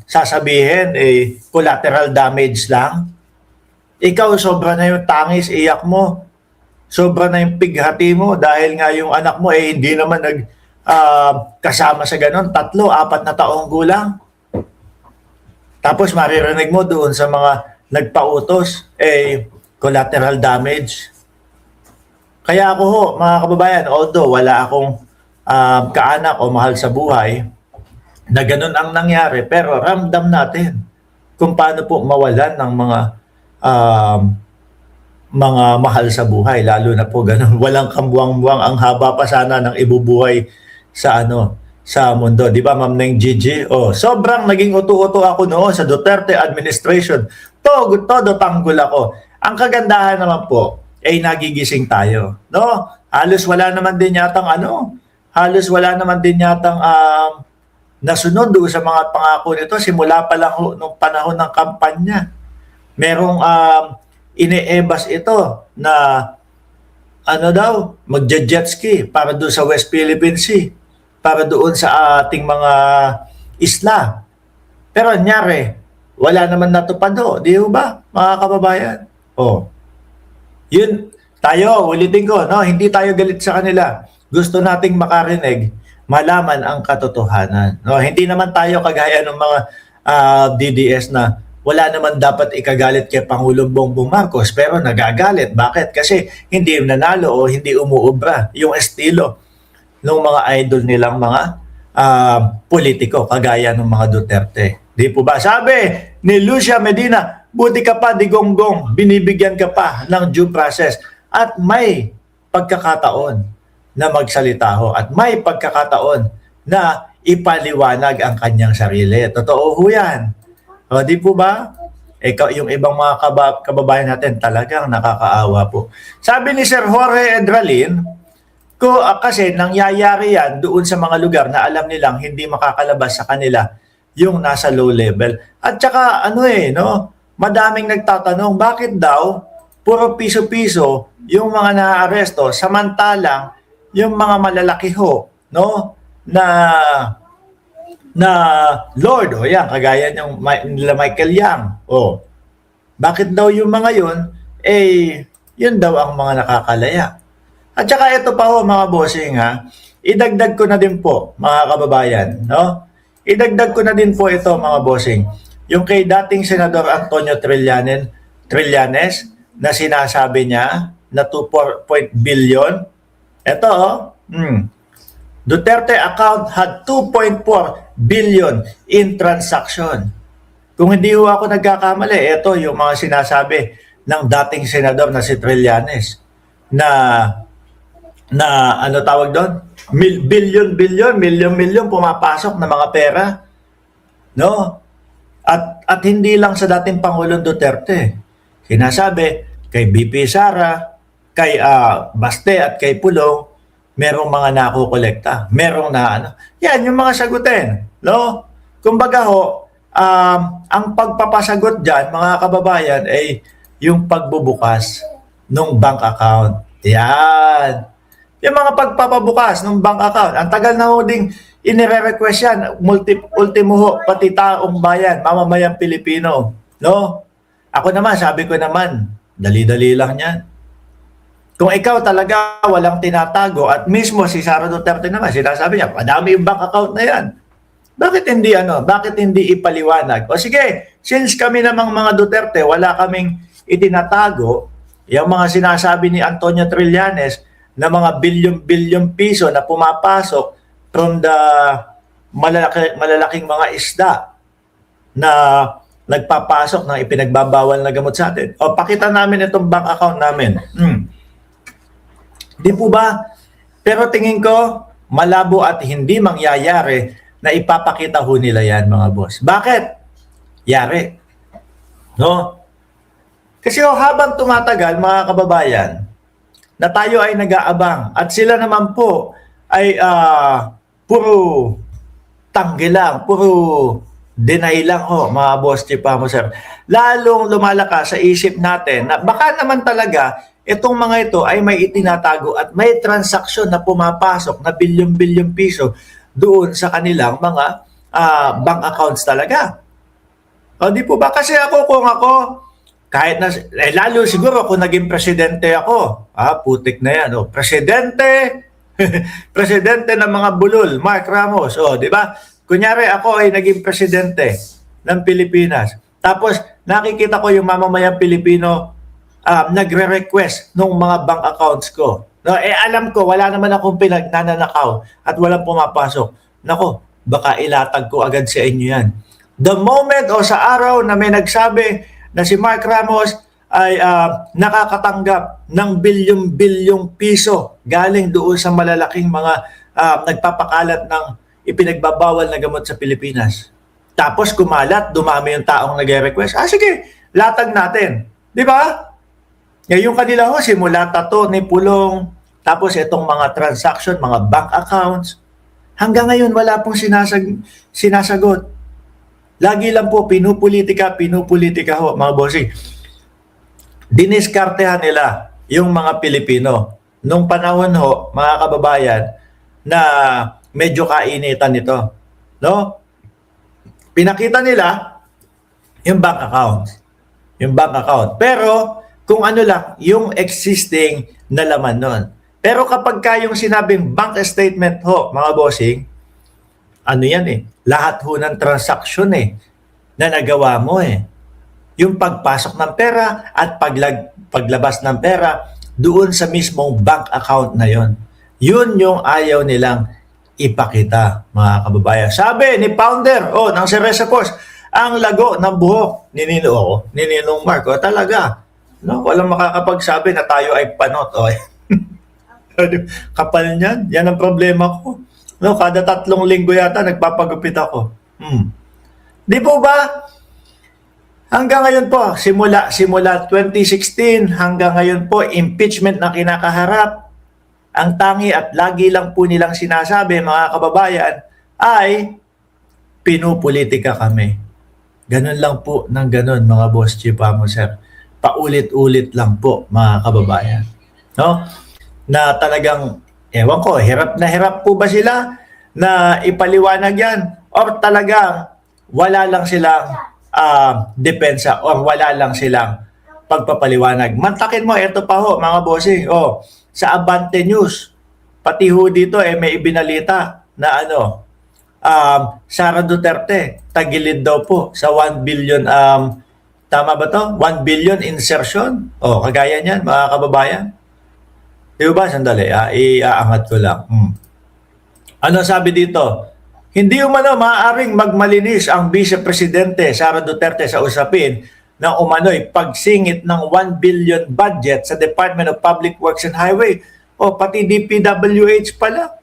sasabihin, collateral damage lang. Ikaw, sobra na yung tangis, iyak mo. Sobra na yung pighati mo dahil nga yung anak mo hindi naman kasama sa ganun. 3, 4 na taong gulang. Tapos maririnig mo doon sa mga nagpautos, collateral damage. Kaya ako ho, mga kababayan, although wala akong kaanak o mahal sa buhay, na ganun ang nangyari, pero ramdam natin kung paano po mawalan ng mga mahal sa buhay, lalo na po ganun. Walang kambuang-buang, ang haba pa sana ng ibubuhay sa mundo. Di ba, Ma'am Neng Gigi? Oh, sobrang naging uto-uto ako noon sa Duterte administration. Todo tanggol ako. Ang kagandahan naman po, nagigising tayo. No? Halos wala naman din yatang nasunod doon sa mga pangako nito simula pa lang nung panahon ng kampanya. Merong ine-ebas ito na magje-jet ski para doon sa West Philippine Sea, para doon sa ating mga isla. Pero nyari, wala naman natupad do, di ba, mga kababayan? Oh. Yun, tayo, ulitin ko, no? Hindi tayo galit sa kanila. Gusto nating makarinig, malaman ang katotohanan. No? Hindi naman tayo kagaya ng mga DDS na wala naman dapat ikagalit kay Pangulong Bongbong Marcos pero nagagalit. Bakit? Kasi hindi nanalo o hindi umuubra yung estilo ng mga idol nilang mga politiko kagaya ng mga Duterte. Di po ba? Sabi ni Lucia Medina, buti ka pa, Digonggong, binibigyan ka pa ng due process at may pagkakataon na magsalita ho at may pagkakataon na ipaliwanag ang kanyang sarili. Totoo ho yan. O, di po ba? Yung ibang mga kababayan natin talagang nakakaawa po. Sabi ni Sir Jorge Edralin, kasi nangyayari yan doon sa mga lugar na alam nilang hindi makakalabas sa kanila yung nasa low level. At saka madaming nagtatanong, bakit daw puro piso-piso yung mga naaaresto samantalang yung mga malalaki ho, na Lord, yan, kagaya ng nila Michael Yang. Bakit daw yung mga yun, yun daw ang mga nakakalaya. At saka ito pa ho, mga bossing, idagdag ko na din po, mga kababayan, idagdag ko na din po ito, mga bossing, yung kay dating Senador Antonio Trillanes na sinasabi niya na 2 billion. Ito, Duterte account had 2.4 billion in transaction. Kung hindi ho ako nagkakamali, ito yung mga sinasabi ng dating senador na si Trillanes na tawag doon? Million pumapasok na mga pera. No? At hindi lang sa dating Pangulong Duterte. Sinasabi kay BP Sara, kay Baste at kay Pulong, merong mga nakukolekta. Merong yan yung mga sagutin. No? Kumbaga ho, ang pagpapasagot dyan, mga kababayan, ay yung pagbubukas ng bank account. Yan. Yung mga pagpapabukas ng bank account. Ang tagal na ho ding inire-request yan. Ultimo ho, pati taong bayan, mamamayang Pilipino. No? Ako naman, sabi ko naman, dali-dali lang yan. Kung ikaw talaga walang tinatago at mismo si Sara Duterte naman, sinasabi niya, padami yung bank account na yan. Bakit hindi ipaliwanag? O sige, since kami namang mga Duterte, wala kaming itinatago, yung mga sinasabi ni Antonio Trillanes na mga bilyon-bilyon piso na pumapasok from the malalaking mga isda na nagpapasok ng ipinagbabawal na gamot sa atin. O pakita namin itong bank account namin. Di po ba? Pero tingin ko, malabo at hindi mangyayari na ipapakita ho nila yan, mga boss. Bakit? Yari. No? Kasi habang tumatagal, mga kababayan, na tayo ay nag-aabang at sila naman po ay puro tanggi lang, puro deny lang mga boss, Chipa mo, sir. Lalong lumalakas sa isip natin na baka naman talaga itong mga ito ay may itinatago at may transaksyon na pumapasok na bilyon-bilyon piso doon sa kanilang mga bank accounts talaga. O di po ba? Kasi ako, kung ako, kahit na, lalo siguro kung naging presidente ako, putik na yan, presidente, presidente ng mga bulol, Mark Ramos, di ba? Kunyari ako ay naging presidente ng Pilipinas. Tapos nakikita ko yung mamamayang Pilipino nagre-request ng mga bank accounts ko. No, alam ko wala naman akong pinagnanakaw at walang pumapasok. Nako, baka ilatag ko agad sa inyo yan. The moment o sa araw na may nagsabi na si Mark Ramos ay nakakatanggap ng bilyong-bilyong piso galing doon sa malalaking mga nagpapakalat ng ipinagbabawal na gamot sa Pilipinas. Tapos kumalat, dumami yung taong nag-request. Sige, latag natin. Di ba? Yung kanila simula tato ni Pulong, tapos itong mga transaction, mga bank accounts, hanggang ngayon wala pong sinasagot. Lagi lang po, pinupolitika ho, mga bossing. Diniskartehan nila yung mga Pilipino. Nung panahon ho, mga kababayan, na medyo kainitan ito. No? Pinakita nila yung bank account. Yung bank account. Pero, kung ano lang, yung existing na laman nun. Pero kapag yung sinabing bank statement ho, mga bossing, ano yan lahat ho ng transaction na nagawa mo Yung pagpasok ng pera at paglabas ng pera doon sa mismong bank account na yon. Yun yung ayaw nilang ipakita, mga kababayan. Sabi ni founder ng Cereza Force, ang lago ng buhok ni Ninong Mark. Talaga. No, walang makakapagsabi na tayo ay panot. Kapal niyan. Yan ang problema ko. No, kada 3 linggo yata nagpapagupit ako. Di po ba? Hanggang ngayon po, simula 2016 hanggang ngayon po, impeachment na kinakaharap. Ang tangi at lagi lang po nilang sinasabi, mga kababayan, ay pinupolitika kami. Ganun lang po ng ganun, mga boss chief sir. Paulit-ulit lang po, mga kababayan. No? Na talagang, ewan ko, hirap na hirap po ba sila na ipaliwanag yan? Or talagang wala lang silang depensa o wala lang silang pagpapaliwanag. Mantakin mo, ito pa ho, mga bossing. Sa Abante News, pati ho dito may ibinalita na Sara Duterte, tagilid daw po sa 1 billion, tama ba to? 1 billion insertion? Kagaya niyan, mga kababayan. Di ba? Sandali, iaangat ko lang. Ano sabi dito? Hindi umano maaaring magmalinis ang Vice Presidente Sara Duterte sa usapin ng umano'y pagsingit ng 1 billion budget sa Department of Public Works and Highway. Pati DPWH pala.